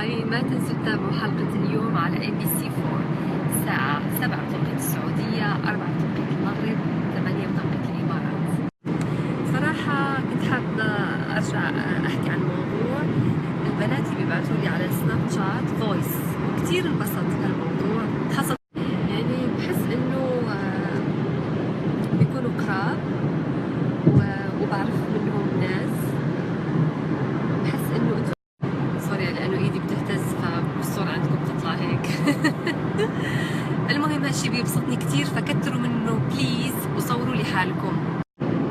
أصدقائي ما تنسوا تتابعوا حلقة اليوم على ABC4 الساعة 7 بتوقيت السعودية، 4 بتوقيت المغرب، 8 بتوقيت الإمارات. صراحة كنت حابة أرجع أحكي عن موضوع البنات اللي بيبعتوا لي على سناب شات فويس، وكتير انبسطت هالموضوع. حصل يعني بحس إنه بيكونوا قراب وبعرف منهم ناس. بحس إنه سوري لأنه إيدي بتهتز فالصورة عندكم بتطلع هيك. المهم هالشي بيبسطني كتير، فكتروا منه بليز وصوروا لي حالكم.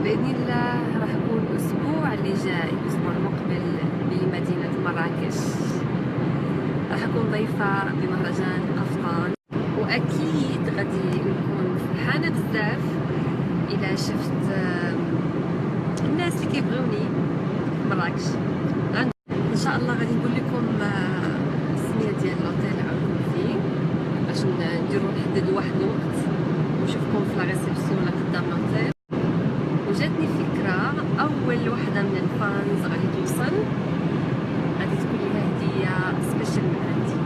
بإذن الله راح أكون الأسبوع اللي جاي، الأسبوع المقبل، بمدينة مراكش. راح أكون ضيفة بمهرجان قفطان، وأكيد غادي نكون فرحانة بزاف إذا شفت الناس اللي كيبغوني في مراكش. ان شاء الله غادي نقول لكم السميه ديال الاوتيل اللي غنكون فيه باش نديرو نحددوا واحد الوقت ونشوفكم في لا ريسبسيون قدام الاوتيل. وجاتني فكره، اول وحده من الفانز غادي توصل غادي تكون لها هديه سبيشال من عندي.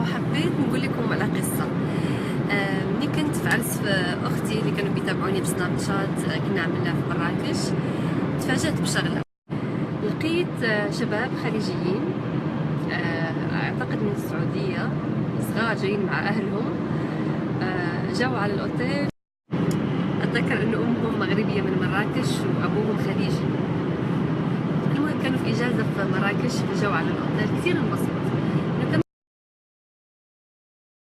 وحبيت نقول لكم على قصه. ملي كنت في عرس اختي اللي كانوا بيتابعوني بسناب شات كنا عملناه في مراكش، تفاجأت بشغله. لقيت شباب خليجيين اعتقد من السعودية، صغار جايين مع اهلهم، جاوا على الاوتيل. اتذكر انه امهم مغربية من مراكش وابوهم خليجي. المهم كانوا في اجازة في مراكش فجاوا على الاوتيل، كثير انبسطت.